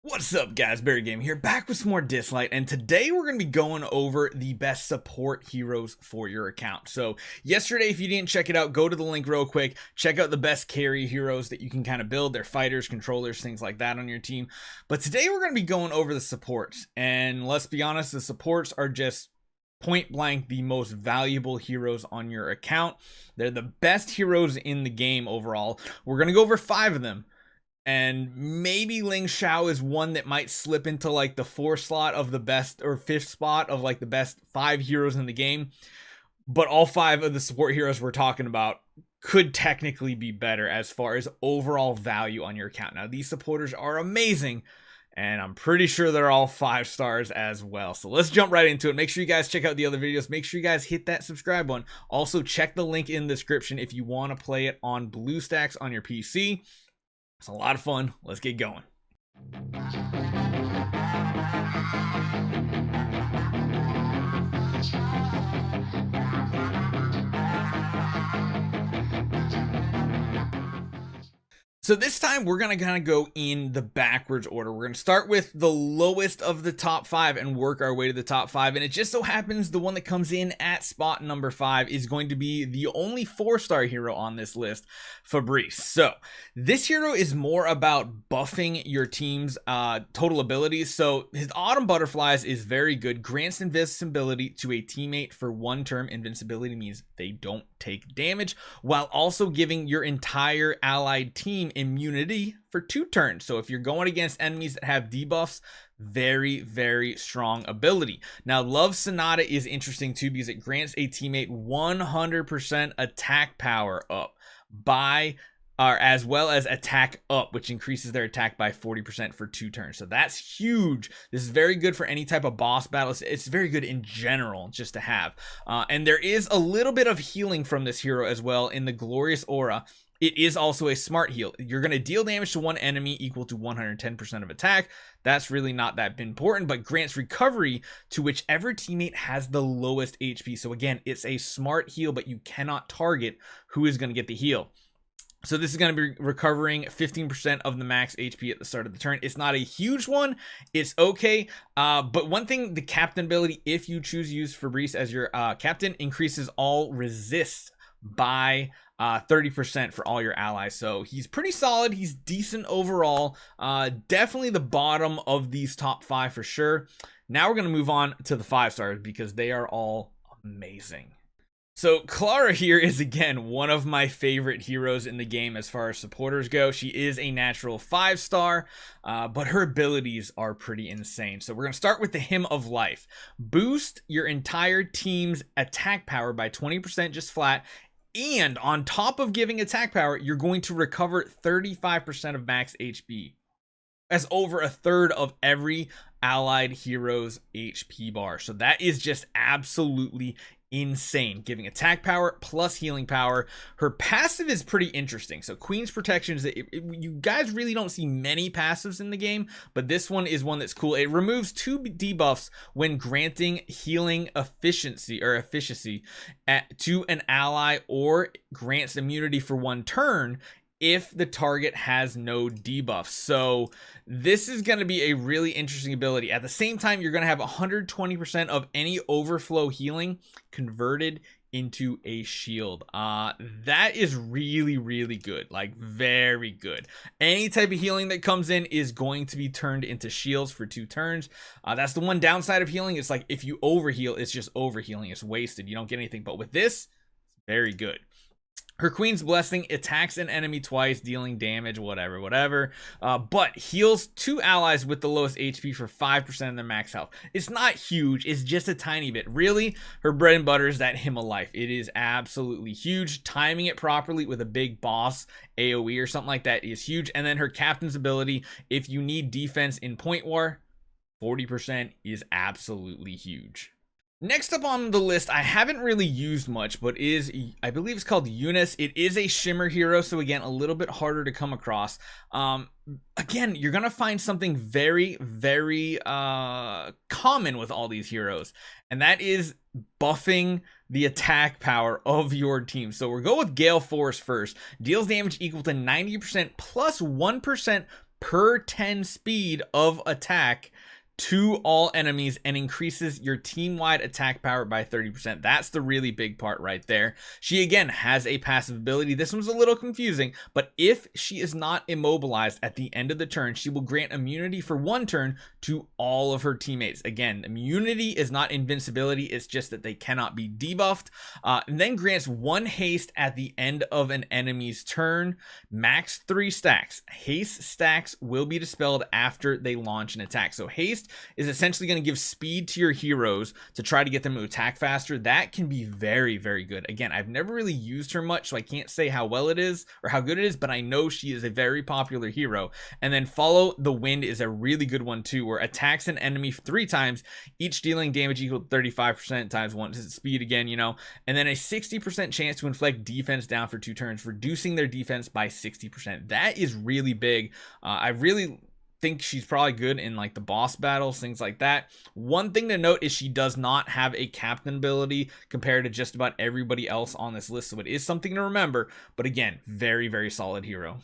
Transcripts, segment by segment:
What's up guys, BARRYGAMING here, back with some more Dislyte, and today we're going to be going over the best support heroes for your account. So yesterday, if you didn't check it out, go to the link real quick, check out the best carry heroes that you can kind of build. They're fighters, controllers, things like that on your team. But today we're going to be going over the supports, and let's be honest, the supports are just point blank the most valuable heroes on your account. They're the best heroes in the game overall. We're going to go over 5 of them. And maybe Ling Xiao is one that might slip into like the 4th slot of the best, or 5th spot of like the best 5 heroes in the game. But all 5 of the support heroes we're talking about could technically be better as far as overall value on your account. Now, these supporters are amazing, and I'm pretty sure they're all 5 stars as well. So let's jump right into it. Make sure you guys check out the other videos. Make sure you guys hit that subscribe button. Also, check the link in the description if you want to play it on BlueStacks on your PC. It's a lot of fun. Let's get going. So this time we're going to kind of go in the backwards order. We're going to start with the lowest of the top 5 and work our way to the top 5. And it just so happens the one that comes in at spot number 5 is going to be the only 4-star hero on this list, Fabrice. So this hero is more about buffing your team's total abilities. So his Autumn Butterflies is very good. Grants invincibility to a teammate for 1 turn. Invincibility means they don't take damage, while also giving your entire allied team immunity for 2 turns. So if you're going against enemies that have debuffs, very, very strong ability. Now, Love Sonata is interesting too because it grants a teammate 100% attack power up by as well as attack up, which increases their attack by 40% for 2 turns. So that's huge. This is very good for any type of boss battle. It's very good in general just to have. And there is a little bit of healing from this hero as well in the Glorious Aura. It is also a smart heal. You're going to deal damage to 1 enemy equal to 110% of attack. That's really not that important, but grants recovery to whichever teammate has the lowest HP. So again, it's a smart heal, but you cannot target who is going to get the heal. So this is going to be recovering 15% of the max HP at the start of the turn. It's not a huge one. It's okay. But one thing, the captain ability, if you choose to use Fabrice as your captain, increases all resist by 30% for all your allies. So he's pretty solid. He's decent overall. Definitely the bottom of these top 5 for sure. Now we're going to move on to the 5 stars because they are all amazing. So Clara here is again one of my favorite heroes in the game as far as supporters go. She is a natural 5-star, but her abilities are pretty insane. So we're going to start with the Hymn of Life. Boost your entire team's attack power by 20% just flat. And on top of giving attack power, you're going to recover 35% of max HP. That's over 1/3 of every allied hero's HP bar. So that is just absolutely insane, giving attack power plus healing power. Her passive is pretty interesting. So Queen's Protection is you guys really don't see many passives in the game, but this one is one that's cool. It removes 2 debuffs when granting healing efficiency to an ally, or grants immunity for 1 turn if the target has no debuffs. So this is going to be a really interesting ability. At the same time, you're going to have 120% of any overflow healing converted into a shield. That is really, really good, like very good. Any type of healing that comes in is going to be turned into shields for 2 turns. That's the one downside of healing. It's like if you overheal, it's just overhealing. It's wasted. You don't get anything. But with this, very good. Her Queen's Blessing attacks an enemy twice, dealing damage, whatever, but heals 2 allies with the lowest HP for 5% of their max health. It's not huge, it's just a tiny bit. Really, her bread and butter is that Hymn of Life. It is absolutely huge. Timing it properly with a big boss AoE or something like that is huge. And then her Captain's ability, if you need defense in Point War, 40% is absolutely huge. Next up on the list, I haven't really used much, but I believe it's called Eunice. It is a shimmer hero, so again, a little bit harder to come across. Again, you're gonna find something very, very common with all these heroes, and that is buffing the attack power of your team. So we'll go with Gale Force first. Deals damage equal to 90% plus 1% per 10 speed of attack to all enemies and increases your team-wide attack power by 30%. That's the really big part right there. She again has a passive ability. This one's a little confusing, but if she is not immobilized at the end of the turn, she will grant immunity for 1 turn to all of her teammates. Again, immunity is not invincibility, it's just that they cannot be debuffed. And then grants 1 haste at the end of an enemy's turn, max 3 stacks. Haste stacks will be dispelled after they launch an attack. So haste is essentially going to give speed to your heroes to try to get them to attack faster. That can be very, very good. Again, I've never really used her much, so I can't say how well it is or how good it is, but I know she is a very popular hero. And then follow the wind is a really good one too, where attacks an enemy 3 times, each dealing damage equal to 35% times 1 speed again, you know, and then a 60% chance to inflict defense down for 2 turns, reducing their defense by 60%. That is really big. I really think she's probably good in like the boss battles, things like that. One thing to note is she does not have a captain ability compared to just about everybody else on this list, so it is something to remember. But again, very, very solid hero.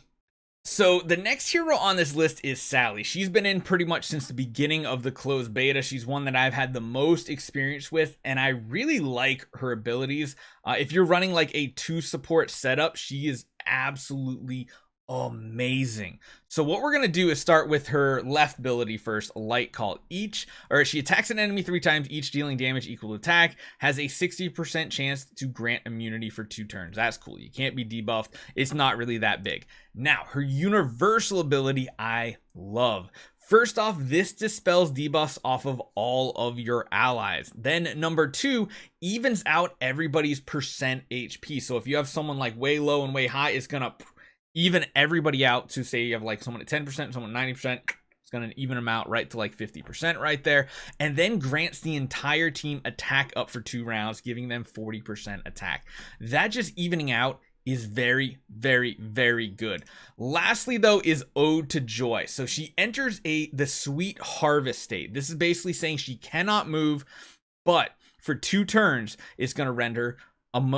So the next hero on this list is Sally. She's been in pretty much since the beginning of the closed beta. She's one that I've had the most experience with, and I really like her abilities. If you're running like a 2 support setup, she is absolutely amazing. So what we're going to do is start with her left ability first, Light Call. She attacks an enemy 3 times, each dealing damage equal to attack, has a 60% chance to grant immunity for 2 turns. That's cool. You can't be debuffed. It's not really that big. Now, her universal ability I love. First off, this dispels debuffs off of all of your allies. Then number 2, evens out everybody's percent HP. So if you have someone like way low and way high, it's going to even everybody out. To say you have like someone at 10%, someone at 90%, it's going to even them out right to like 50% right there. And then grants the entire team attack up for 2 rounds, giving them 40% attack. That just evening out is very, very, very good. Lastly though is Ode to Joy. So she enters the Sweet Harvest state. This is basically saying she cannot move, but for 2 turns it's going to render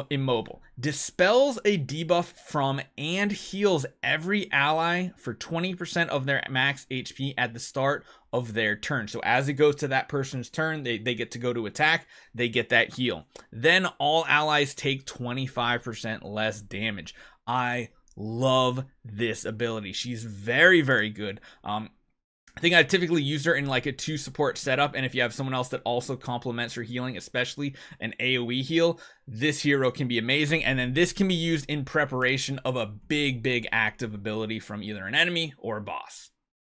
immobile, dispels a debuff from and heals every ally for 20% of their max HP at the start of their turn. So as it goes to that person's turn, they get to go to attack, they get that heal. Then all allies take 25% less damage. I love this ability. She's very, very good. I think I typically use her in like a 2 support setup, and if you have someone else that also complements her healing, especially an AoE heal, this hero can be amazing. And then this can be used in preparation of a big active ability from either an enemy or a boss.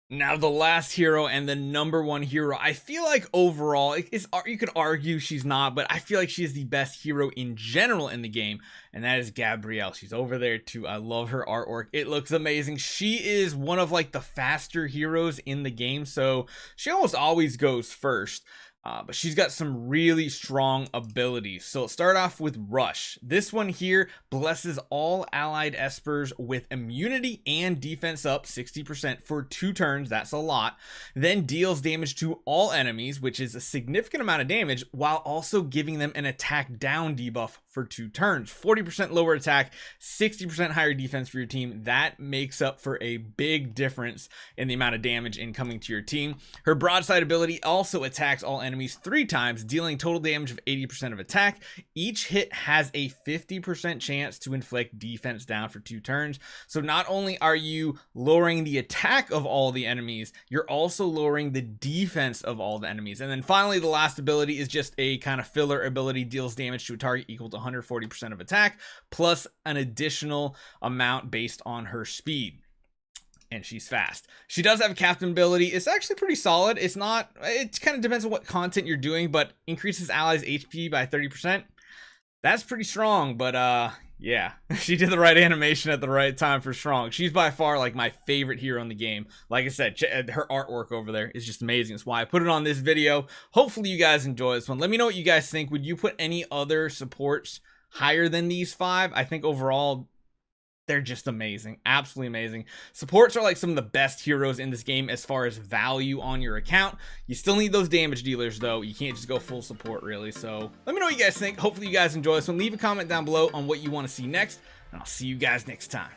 Now the last hero and the number 1 hero, I feel like overall, you could argue she's not, but I feel like she is the best hero in general in the game, and that is Gabrielle. She's over there too. I love her artwork. It looks amazing. She is one of like the faster heroes in the game, so she almost always goes first. But she's got some really strong abilities. So let's start off with Rush. This one here blesses all allied espers with immunity and defense up 60% for 2 turns. That's a lot. Then deals damage to all enemies, which is a significant amount of damage, while also giving them an attack down debuff for 2 turns. 40% lower attack, 60% higher defense for your team. That makes up for a big difference in the amount of damage incoming to your team. Her broadside ability also attacks all enemies 3 times, dealing total damage of 80% of attack. Each hit has a 50% chance to inflict defense down for 2 turns. So not only are you lowering the attack of all the enemies, you're also lowering the defense of all the enemies. And then finally, the last ability is just a kind of filler ability, deals damage to a target equal to 140% of attack, plus an additional amount based on her speed. And she's fast. She does have a captain ability. It's actually pretty solid. It kind of depends on what content you're doing, but increases allies HP by 30%. That's pretty strong, but yeah, she did the right animation at the right time for strong. She's by far like my favorite hero in the game. Like I said, her artwork over there is just amazing. That's why I put it on this video. Hopefully you guys enjoy this one. Let me know what you guys think. Would you put any other supports higher than these 5? I think overall they're just amazing. Absolutely amazing. Supports are like some of the best heroes in this game as far as value on your account. You still need those damage dealers though. You can't just go full support really. So let me know what you guys think. Hopefully you guys enjoy this one. Leave a comment down below on what you want to see next, and I'll see you guys next time.